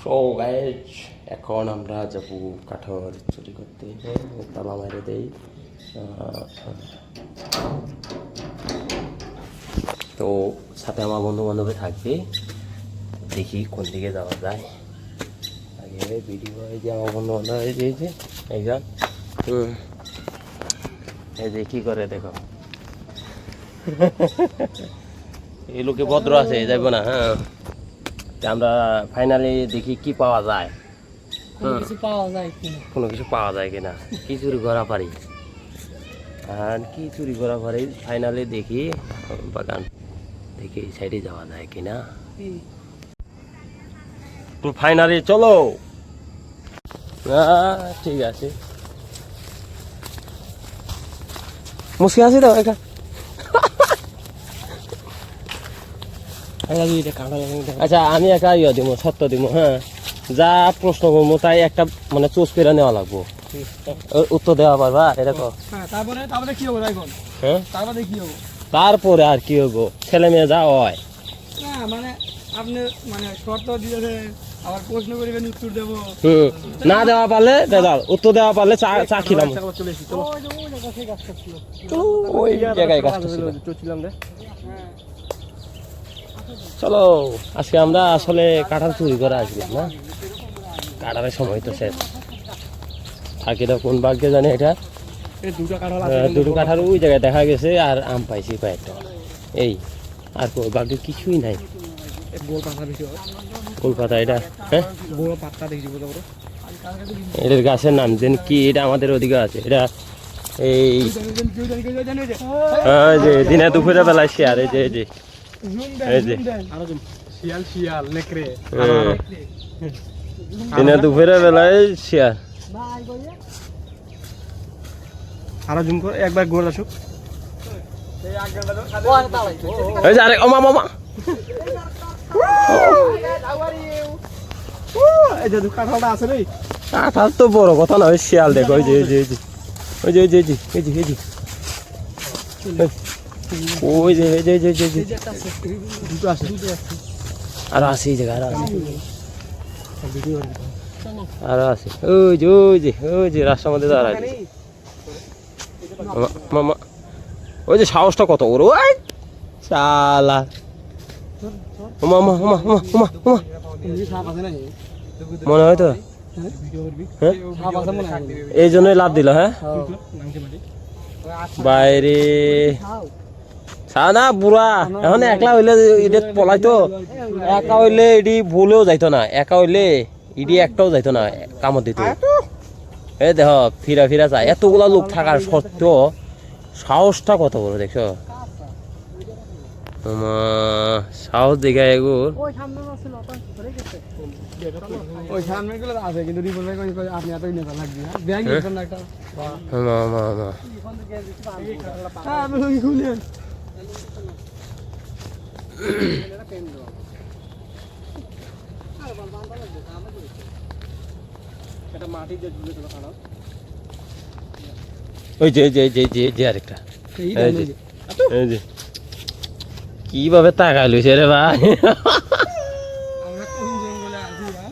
So guys এখন আমরা যাব কাঠর চুরি করতে, তালা মেরে দেই। তো সাথে আমার বন্ধু বান্ধবী থাকবে, দেখি কোন দিকে যাওয়া যায়। আগে ভিডিও এই যে আমার বন্ধু বান্ধব এই যে একজন এই যে কী করে দেখো, এই লোকে ভদ্র আছে, যাইব না। হ্যাঁ, আমরা ফাইনালি দেখি কি পাওয়া যায়, কোনো কিছু পাওয়া যায় কিনা, কি চুরি করা পারি আর কি চুরি করা পারি। ফাইনালি দেখি বাগান দেখি এই সাইডে যাওয়া যায় কিনা। তো ফাইনালি চলো। ঠিক আছে, মুসকে আছে তো এটা। আচ্ছা আমি একা ইয়ে দিব, সত্য দিব। হ্যাঁ, যা প্রশ্ন করবো তাই একটা মানে চুজ করে নেওয়া লাগবো, উত্তর দেওয়া পারবা এরকম। তারপরে কি হবে এখন? হ্যাঁ, তারপরে কি হবে? তারপরে আর কি হবো, ছেলে মেয়ে যা হয়। না মানে আপনি মানে শর্ত দিয়েছে, আবার প্রশ্ন করবেন, উত্তর দেবো। না দেওয়া পারলে দাদা, উত্তর দেওয়া পারলে চা খিলাম। ওই জায়গায় কাজটা ছিল। চলো, আজকে আমরা আসলে কাঁঠাল চুরি করে আসলাম না, কাঁঠালের সময় তো শেষ। থাকি না কোন ভাগ্যে জানে এটা। দুটো কাঁঠাল ওই জায়গায় দেখা গেছে, আর আম পাইছি কয়েকটা। এই আর ভাগ্যে কিছুই নাই। কলকাতা এটা। হ্যাঁ, এটার গাছের নাম যেন কি, এটা আমাদের ওদিকে আছে। এটা এই যে দিনে দুপুরে বেলায় শেয়ার, এই যে এই যে এই যে দিনে দুপুরে বেলায় শেয়ার। আরো জুম করে একবার গোল আসুক। এই যে আরে ও মামা মামা, এই যে কাঁঠালটা আছে রে। কাঁঠাল তো বড় কথা না, ওই শিয়াল দেখো। ওই যে ওই যে ওই যে ওই যে এই যে এই যে ওই যে এই যে এই যে এই যে দুটো আছে, আর আছে এই জায়গা, আর আছে ওই যে ওই যে ওই যে রাস্তার মধ্যে দাঁড়ায় মামা। ওই যে সাহসটা কত ওর, ওই শালা। ওমা ওমা ওমা ওমা ওমা ওমা, মনে হয় তো। হ্যাঁ, এই জন্যই লাভ দিল। হ্যাঁ, বাইরে না বুড়া, এখন একলা হইলে এটি পলাইতো, একা হইলে এটি ভুলেও যাইতো না, একা হইলে এটি একটাও যাইতো না কামত দিত। এই দেখ ফিরা ফিরা যায়, এতগুলা লোক থাকার সত্ত্বেও সাহসটা কত বড় দেখছো। সাহস দেখা এগুর। ওই সামনে গুলো আছে কিন্তু রিপোর্ট ভাই আপনি এতই নেতা লাগবে। ব্যাংক নিছেন না একটা। হ্যাঁ আমি লই খুলেন। এটা মাটি দিয়ে দিলে তো খারাপ। ওই যে যে যে যে যে আরেকটা, এই যে কিভাবে তাকাই লইছে রে ভাই। আমরা কোন জঙ্গলে আছি ভাই?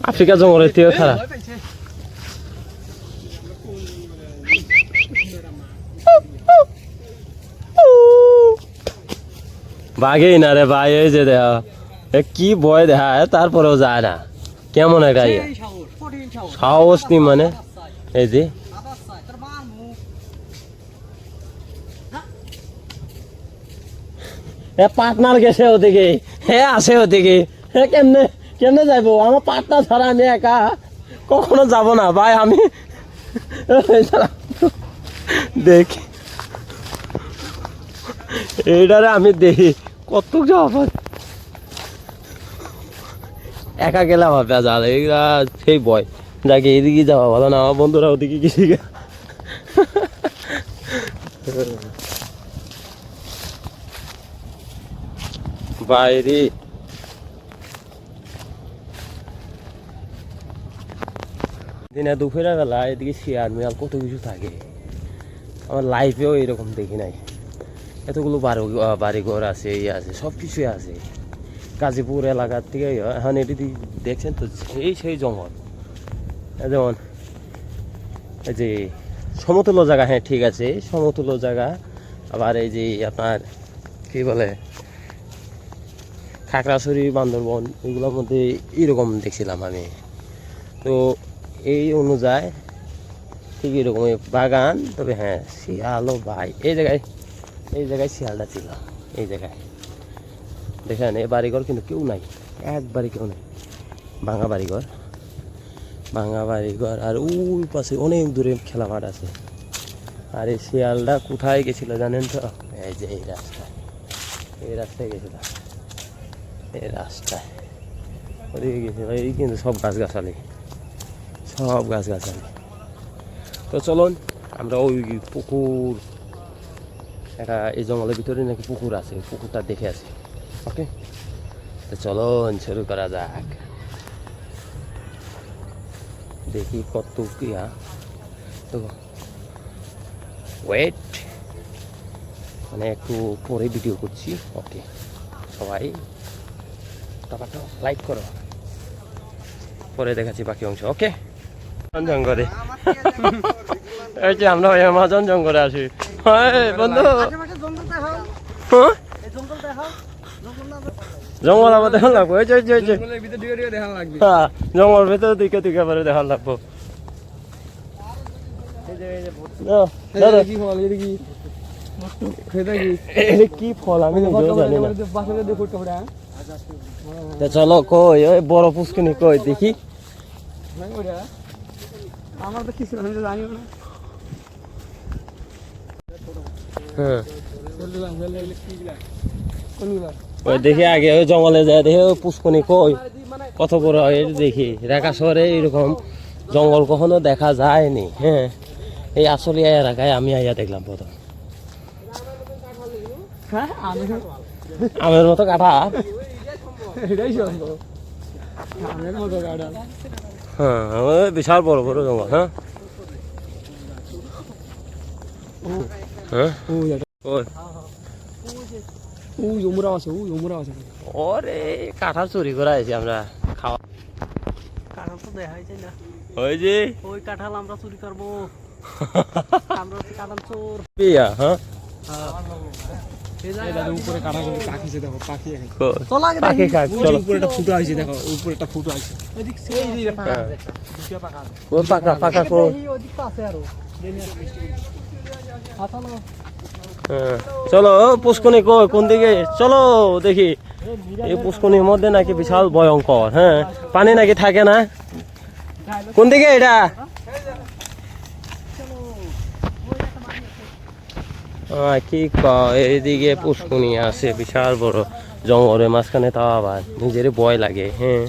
আফ্রিকা জঙ্গলের থেকে খারাপ। বাঘেই না রে ভাই, এই যে দেখা কি ভয় দেখায়, তারপরেও যায় না। কেমন একটা ইয়ে সাহস নি মানে। এই যে পার্টনার গেছে ওদিকে, হ্যাঁ আছে ওদিকে। হ্যাঁ, কেমনে কেমনে যাইবো, আমার পার্টনার ছাড়া আমি একা কখনো যাব না ভাই। আমি দেখি এইটারে আমি দেখি কত যাওয়া, একা গেলে আমার বেজাল। এইগুলা সেই ভয়, যাকে এদিকে যাওয়া ভালো না, আমার বন্ধুরা ওদিকে গেছি। বাইরে দিনে দুপুরের বেলা এদিকে শিয়াল মিয়াল কত কিছু থাকে, আমার লাইফেও এরকম দেখি নাই। এতগুলো বাড়ি ঘর আছে, ইয়ে আছে, সব কিছুই আছে, গাজীপুর এলাকার থেকে এখন এটি দেখছেন তো সেই জঙ্গল, যেমন এই যে সমতুল্য জায়গা, হ্যাঁ ঠিক আছে সমতুল্য জায়গা। আবার এই যে আপনার কি বলে খাগড়াছড়ি, বান্দরবন, এগুলোর মধ্যে এরকম দেখছিলাম আমি। তো এই অনুযায়ী ঠিক এরকম বাগান, তবে হ্যাঁ শিয়ালও ভাই এই জায়গায় শিয়ালটা ছিল। এই জায়গায় দেখেন এই বাড়িঘর কিন্তু কেউ নাই, একবারই কেউ নাই, ভাঙা বাড়িঘর আর ওই পাশে অনেক দূরে খেলা মাঠ আছে। আর এই শিয়ালটা কোথায় গেছিল জানেন তো? এই যে এই রাস্তায় গেছিল, এই রাস্তায় ওদিকে গেছিল। এই কিন্তু সব গাছগাছালি। তো চলুন আমরা ওই পুকুর, একটা এই জঙ্গলের ভিতরে নাকি পুকুর আছে, পুকুরটা দেখে আসি। ওকে, তো চলুন শুরু করা যাক। দেখি কত কিয়া, তো ওয়েট, মানে একটু পরে ভিডিও করছি। ওকে, সবাই টাকাটা লাইক করো, পরে দেখাচ্ছি বাকি অংশ। ওকে, জঙ্গলে এই যে আমরা অ্যামাজন জঙ্গলে আছি। বন্ধু জঙ্গল আবার দেখান লাগবো, জঙ্গল ভেতর দিকে পরে দেখান লাগবো। কি ফল আমি জানি না। চলো কই ওই বড় পুষ্কিনি কই দেখি। আমার তো কিছু আমি তো জানি না। হ্যাঁ কোনগুলা? ওই দেখি আগে ওই জঙ্গলে যায়, দেখি ওই পুষ্কনি কই কত বড় হয় দেখি। ঢাকা শহরে এরকম জঙ্গল কখনো দেখা যায়নি। হ্যাঁ, এই আসলে এলাকায় আমি আইয়া দেখলাম প্রথম। হ্যাঁ আমের মতো কাঠা। এটাই সম্ভব, আমের মতো কাটা। হ্যাঁ, বিশাল বড় বড় জঙ্গল। হ্যাঁ হ্যাঁ ওরে কাঁঠাল চুরি করা হয়েছে আমরা খাওয়া। কাঁঠাল তো দেখাই যায় না। ওই যে ওই কাঁঠাল আমরা চুরি করবো, আমরা হচ্ছে কাঁঠাল চোর। হ্যাঁ উপরে কাঁঠাল পাখি, দেখো পাখি পাখি খাক। চলো উপরে একটা ফুটো আছে, দেখো উপরে একটা ফুটো আছে। পাকা কো। চলো পুষ্কনি কই কোন দিকে? চলো দেখি। এই পুষ্কনির মধ্যে নাকি বিশাল ভয়ঙ্কর। হ্যাঁ, পানি নাকি থাকে না। কোন দিকে এটা? কি এইদিকে পুষ্কনি আছে বিশাল বড় জঙ্গলের মাঝখানে, তাও আবার নিজের ভয় লাগে। হ্যাঁ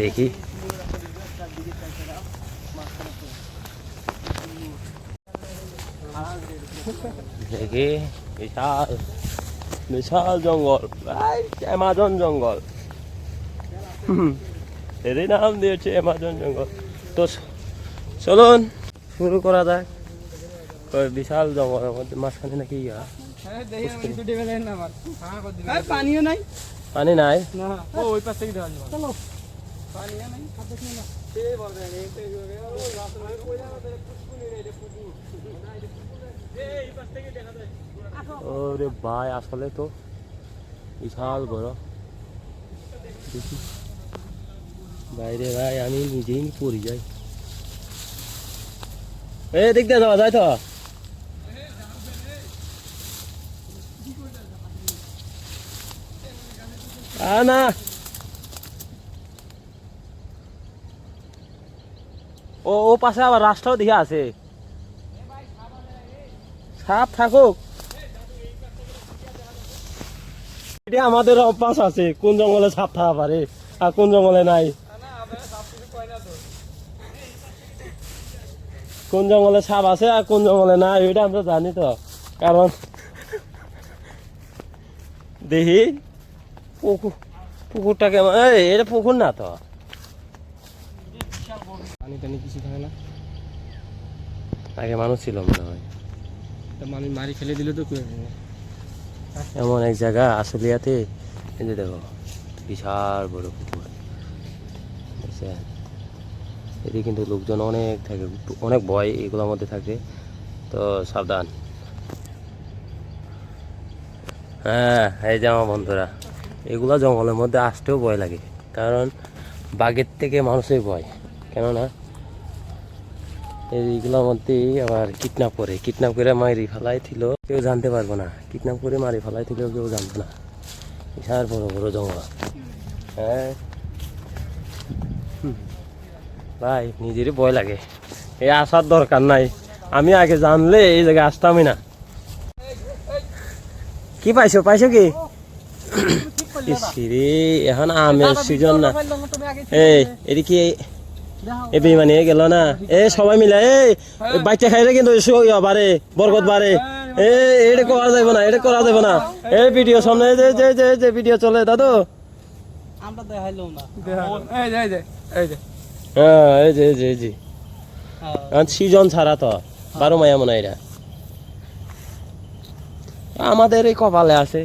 দেখি দেখি বিশাল বিশাল জঙ্গল, অ্যামাজন জঙ্গল। এরই নাম দিয়েছে অ্যামাজন জঙ্গল। তো চলুন শুরু করা যাক। বিশাল জঙ্গলের মধ্যে মাঝখানে নাকি পানিও নাই, পানি নাই। ওই পাশ থেকে দেখা যাবে। চলো ওরে ভাই আসলে তো বিশাল বড়। দেখি বাইরে ভাই আমি নিজেই পড়ে যাই। দেখতে যাওয়া যায় তো? না ও পাশে আবার রাস্তাও দিকে আছে। সাপ থাকুক, এটা আমাদের অভ্যাস আছে কোন জঙ্গলে সাপ থাকা পারে আর কোন জঙ্গলে নাই। কোন জঙ্গলে সাপ আছে আর কোন জঙ্গলে নাই এটা আমরা জানি তো। কারণ দেখি পুকুরটাকে, এটা পুকুর না তো, পানি টানি কিছু থাকে না। আগে মানুষ ছিল মনে হয়। মানুষ মারি ফেলে দিলে তো এমন এক জায়গা আশুলিয়াতে, এই যে দেখো বিশাল বড় পুকুর, বুঝছেন? এদিকে কিন্তু লোকজন অনেক থাকে, অনেক ভয় এগুলোর মধ্যে থাকে, তো সাবধান। হ্যাঁ, এই যে আমার বন্ধুরা, এগুলো জঙ্গলের মধ্যে আসতেও ভয় লাগে, কারণ বাঘের থেকে মানুষের ভয়। কেননা এইগুলোর মধ্যেই আবার কিডন্যাপ করে মারি ফেলাই ছিল, কেউ জানতে পারবো না। কিডন্যাপ করে মারি ফেলাই ছিল, কেউ জানতো না। বিশাল বড় বড় জঙ্গল। হ্যাঁ ভাই, নিজেরই ভয় লাগে, এই আসার দরকার নাই। আমি আগে জানলে এই জায়গায় আসতামই না। কি পাইছো কি? ইসিরে, এখন আমের সিজন না। এই এদিকে এ বেমানি হয়ে গেল না, এ সবাই মিলে এই বাচ্চা খাইলে কিন্তু বাড়ে, বরকত বাড়ে। এটা করা যাবে না, এটা করা যাবে না। এই ভিডিও সামনে যে ভিডিও চলে দাদু, আমরা দেখাইলাম না। এই যে হ্যাঁ এই যে সিজন ছাড়া তো 12 মায়া মনে হয় এরা। আমাদের এই কপালে আছে।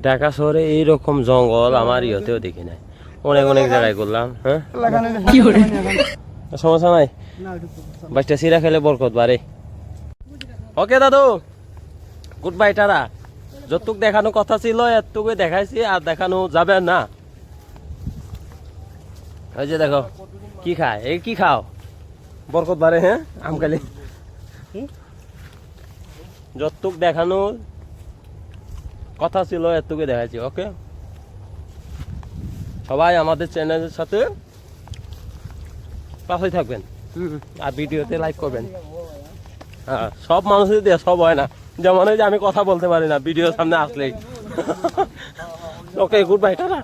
ঢাকা শহরে এইরকম জঙ্গল আমার ইয়েতেও দেখি নাই, অনেক অনেক জায়গায় করলাম। হ্যাঁ, সমস্যা নাই, বাচ্চা সিরা খেলে বরকত বাড়ে। ওকে দাদু, গুড বাই, টাটা। যতটুক দেখানো কথা ছিল এতটুকু দেখাইছি, আর দেখানো যাবে না। ওই যে দেখো কি খায়, এই কি খাও, বরকত বাড়ে। হ্যাঁ, আমকালি যতটুক দেখানো কথা ছিল এতটুকু দেখাইছি। ওকে, সবাই আমাদের চ্যানেলের সাথে পাশে থাকবেন, আর ভিডিওতে লাইক করবেন। হ্যাঁ, সব মানুষের দিয়ে সব হয় না, যেমন এই যে আমি কথা বলতে পারি না ভিডিওর সামনে আসলেই। ওকে, গুড বাই, টাটা।